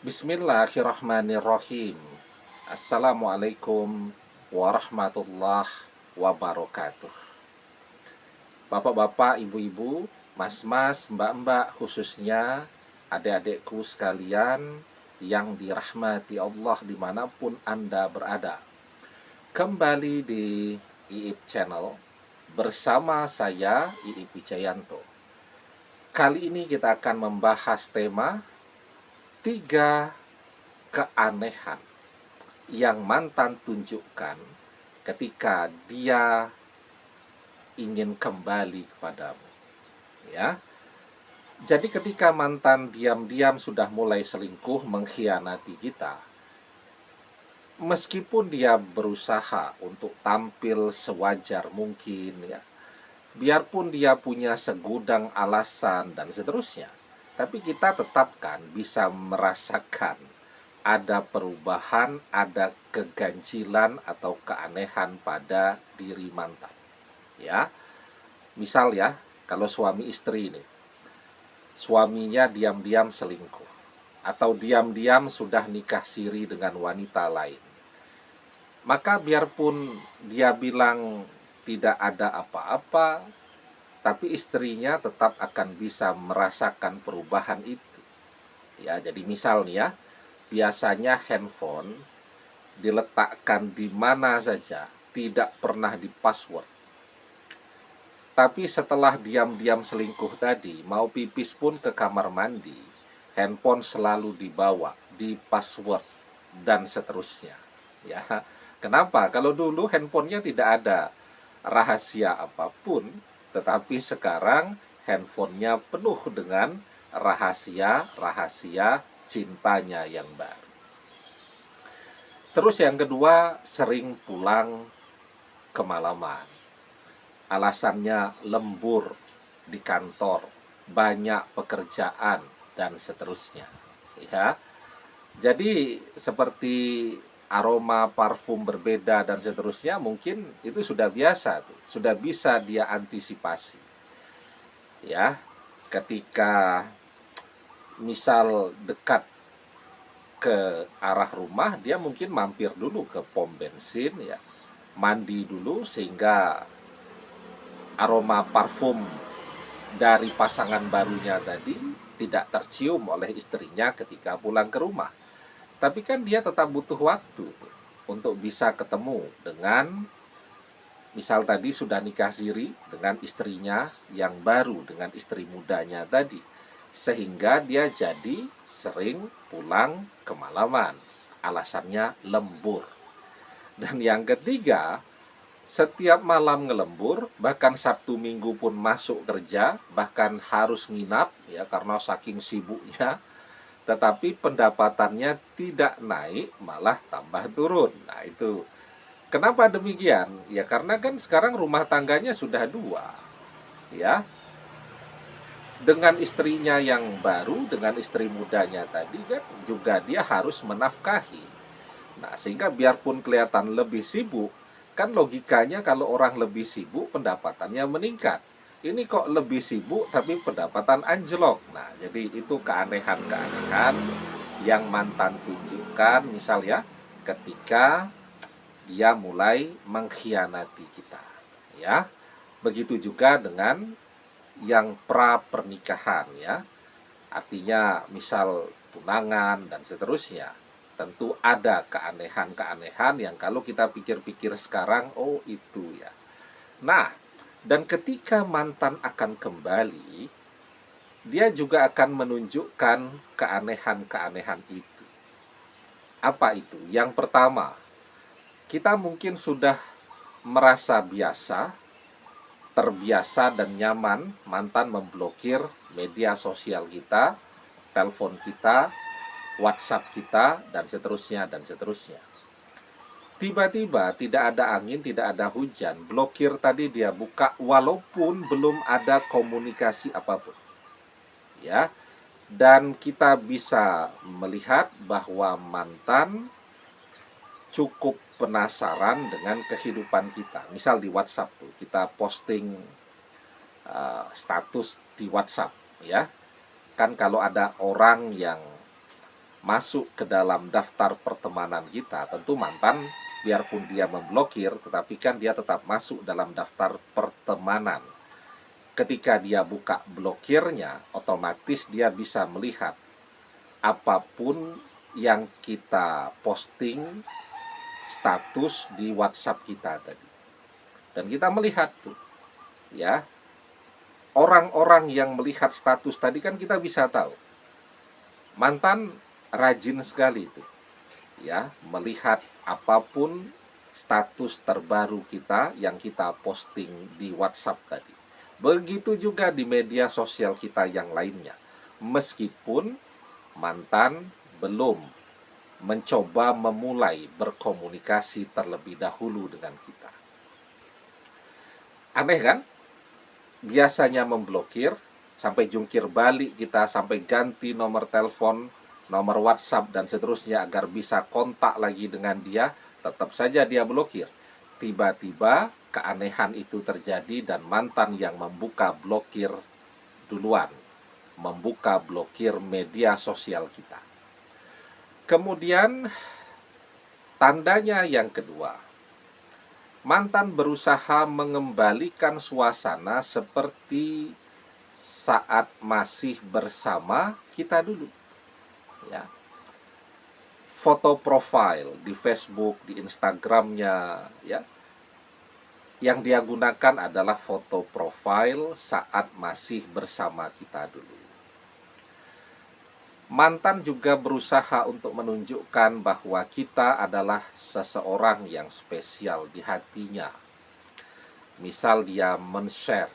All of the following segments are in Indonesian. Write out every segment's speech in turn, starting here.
Bismillahirrahmanirrahim. Assalamualaikum warahmatullahi wabarakatuh. Bapak-bapak, ibu-ibu, mas-mas, mbak-mbak, khususnya adik-adikku sekalian yang dirahmati Allah dimanapun Anda berada. Kembali di Iip Channel bersama saya, Iip Wijayanto. Kali ini kita akan membahas tema 3 keanehan yang mantan tunjukkan ketika dia ingin kembali kepadamu. Ya. Jadi ketika mantan diam-diam sudah mulai selingkuh, mengkhianati kita, meskipun dia berusaha untuk tampil sewajar mungkin ya, biarpun dia punya segudang alasan dan seterusnya, tapi kita tetapkan bisa merasakan ada perubahan, ada keganjilan atau keanehan pada diri mantan. Ya, misal ya, kalau suami istri ini, suaminya diam-diam selingkuh, atau diam-diam sudah nikah siri dengan wanita lain. Maka biarpun dia bilang tidak ada apa-apa, tapi istrinya tetap akan bisa merasakan perubahan itu. Ya, jadi misal nih ya, biasanya handphone diletakkan di mana saja, tidak pernah di password. Tapi setelah diam-diam selingkuh tadi, mau pipis pun ke kamar mandi, handphone selalu dibawa, di password, dan seterusnya. Ya, kenapa? Kalau dulu handphonenya tidak ada rahasia apapun, tetapi sekarang handphonenya penuh dengan rahasia-rahasia cintanya yang baru. Terus yang kedua, sering pulang kemalaman. Alasannya lembur di kantor, banyak pekerjaan, dan seterusnya. Ya, jadi seperti aroma parfum berbeda dan seterusnya, mungkin itu sudah biasa, sudah bisa dia antisipasi. Ya, ketika misal dekat ke arah rumah, dia mungkin mampir dulu ke pom bensin ya, mandi dulu sehingga aroma parfum dari pasangan barunya tadi tidak tercium oleh istrinya ketika pulang ke rumah. Tapi kan dia tetap butuh waktu untuk bisa ketemu dengan, misal tadi sudah nikah siri dengan istrinya yang baru, dengan istri mudanya tadi, sehingga dia jadi sering pulang kemalaman. Alasannya lembur. Dan yang ketiga, setiap malam ngelembur, bahkan Sabtu Minggu pun masuk kerja, bahkan harus nginap ya karena saking sibuknya, tetapi pendapatannya tidak naik, malah tambah turun. Nah, itu kenapa demikian? Ya karena kan sekarang rumah tangganya sudah 2. Ya, dengan istrinya yang baru, dengan istri mudanya tadi kan juga dia harus menafkahi. Nah, sehingga biarpun kelihatan lebih sibuk, kan logikanya kalau orang lebih sibuk pendapatannya meningkat. Ini kok lebih sibuk tapi pendapatan anjlok. Nah, jadi itu keanehan-keanehan yang mantan tunjukkan, misal ya, ketika dia mulai mengkhianati kita. Ya, begitu juga dengan yang pra pernikahan ya. Artinya misal tunangan dan seterusnya. Tentu ada keanehan-keanehan yang kalau kita pikir-pikir sekarang, oh itu ya. Nah, dan ketika mantan akan kembali, dia juga akan menunjukkan keanehan-keanehan itu. Apa itu? Yang pertama, kita mungkin sudah merasa biasa, terbiasa dan nyaman mantan memblokir media sosial kita, telepon kita, WhatsApp kita, dan seterusnya, dan seterusnya. Tiba-tiba tidak ada angin, tidak ada hujan, blokir tadi dia buka walaupun belum ada komunikasi apapun. Ya, dan kita bisa melihat bahwa mantan cukup penasaran dengan kehidupan kita. Misal di WhatsApp tuh, kita posting status di WhatsApp ya. Kan kalau ada orang yang masuk ke dalam daftar pertemanan kita, tentu mantan biarpun dia memblokir, tetapi kan dia tetap masuk dalam daftar pertemanan. Ketika dia buka blokirnya, otomatis dia bisa melihat apapun yang kita posting status di WhatsApp kita tadi. Dan kita melihat tuh, ya, orang-orang yang melihat status tadi kan kita bisa tahu. Mantan rajin sekali tuh, ya, melihat apapun status terbaru kita yang kita posting di WhatsApp tadi. Begitu juga di media sosial kita yang lainnya. Meskipun mantan belum mencoba memulai berkomunikasi terlebih dahulu dengan kita. Aneh kan? Biasanya memblokir, sampai jungkir balik kita, sampai ganti nomor telepon, nomor WhatsApp, dan seterusnya agar bisa kontak lagi dengan dia, tetap saja dia blokir. Tiba-tiba keanehan itu terjadi dan mantan yang membuka blokir duluan, membuka blokir media sosial kita. Kemudian tandanya yang kedua, mantan berusaha mengembalikan suasana seperti saat masih bersama kita dulu. Ya. Foto profil di Facebook, di Instagramnya, ya, yang dia gunakan adalah foto profil saat masih bersama kita dulu. Mantan juga berusaha untuk menunjukkan bahwa kita adalah seseorang yang spesial di hatinya. Misal dia men-share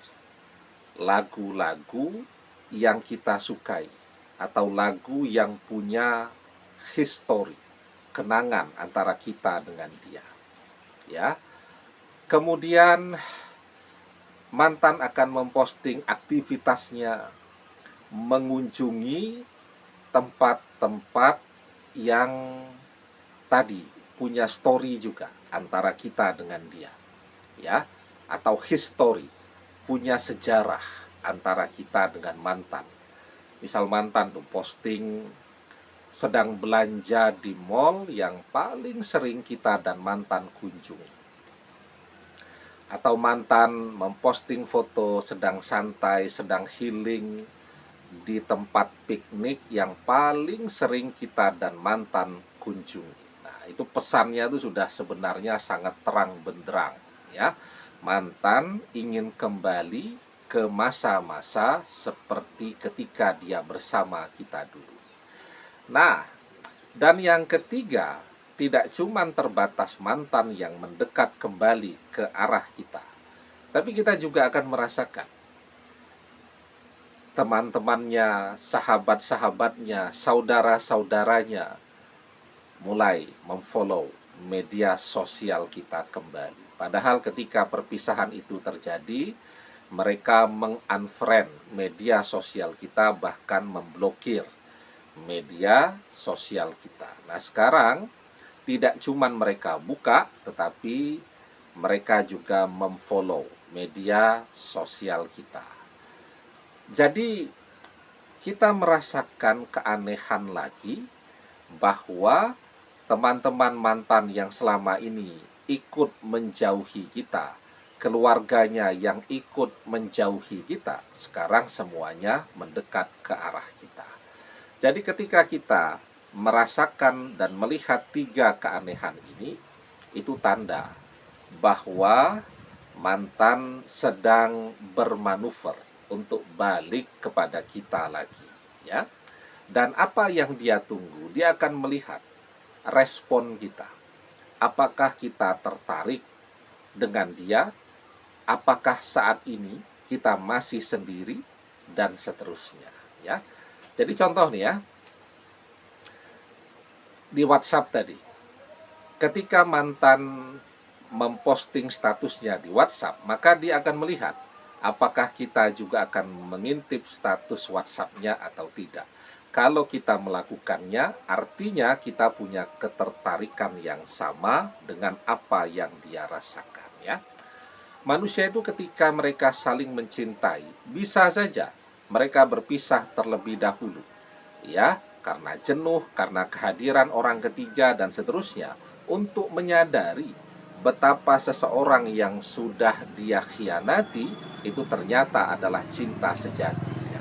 lagu-lagu yang kita sukai atau lagu yang punya histori, kenangan antara kita dengan dia. Ya. Kemudian mantan akan memposting aktivitasnya, mengunjungi tempat-tempat yang tadi punya story juga antara kita dengan dia, ya, atau history, punya sejarah antara kita dengan mantan. Misal mantan tuh posting sedang belanja di mall yang paling sering kita dan mantan kunjungi, atau mantan memposting foto sedang santai, sedang healing di tempat piknik yang paling sering kita dan mantan kunjungi. Nah, itu pesannya itu sudah sebenarnya sangat terang benderang, ya. Mantan ingin kembali ke masa-masa seperti ketika dia bersama kita dulu. Nah, dan yang ketiga, tidak cuma terbatas mantan yang mendekat kembali ke arah kita, tapi kita juga akan merasakan teman-temannya, sahabat-sahabatnya, saudara-saudaranya mulai memfollow media sosial kita kembali. Padahal ketika perpisahan itu terjadi, mereka mengunfriend media sosial kita, bahkan memblokir media sosial kita. Nah, sekarang tidak cuma mereka buka, tetapi mereka juga memfollow media sosial kita. Jadi kita merasakan keanehan lagi bahwa teman-teman mantan yang selama ini ikut menjauhi kita, keluarganya yang ikut menjauhi kita, sekarang semuanya mendekat ke arah kita. Jadi ketika kita merasakan dan melihat tiga keanehan ini, itu tanda bahwa mantan sedang bermanuver untuk balik kepada kita lagi, ya. Dan apa yang dia tunggu? Dia akan melihat respon kita. Apakah kita tertarik dengan dia? Apakah saat ini kita masih sendiri, dan seterusnya, ya. Jadi contoh nih ya, di WhatsApp tadi, ketika mantan memposting statusnya di WhatsApp, maka dia akan melihat apakah kita juga akan mengintip status WhatsApp-nya atau tidak. Kalau kita melakukannya, artinya kita punya ketertarikan yang sama dengan apa yang dia rasakan, ya. Manusia itu ketika mereka saling mencintai, bisa saja mereka berpisah terlebih dahulu, ya, karena jenuh, karena kehadiran orang ketiga, dan seterusnya, untuk menyadari betapa seseorang yang sudah dia khianati itu ternyata adalah cinta sejatinya.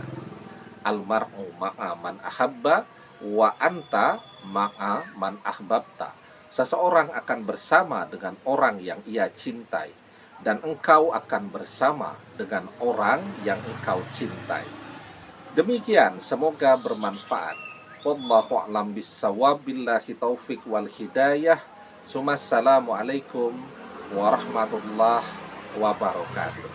Almar'u ma'a man ahabba wa anta ma'a man ahbabta. Seseorang akan bersama dengan orang yang ia cintai, dan engkau akan bersama dengan orang yang engkau cintai. Demikian, semoga bermanfaat. Wallahu a'lam bissawab, billahi taufik wal hidayah. Assalamualaikum warahmatullahi wabarakatuh.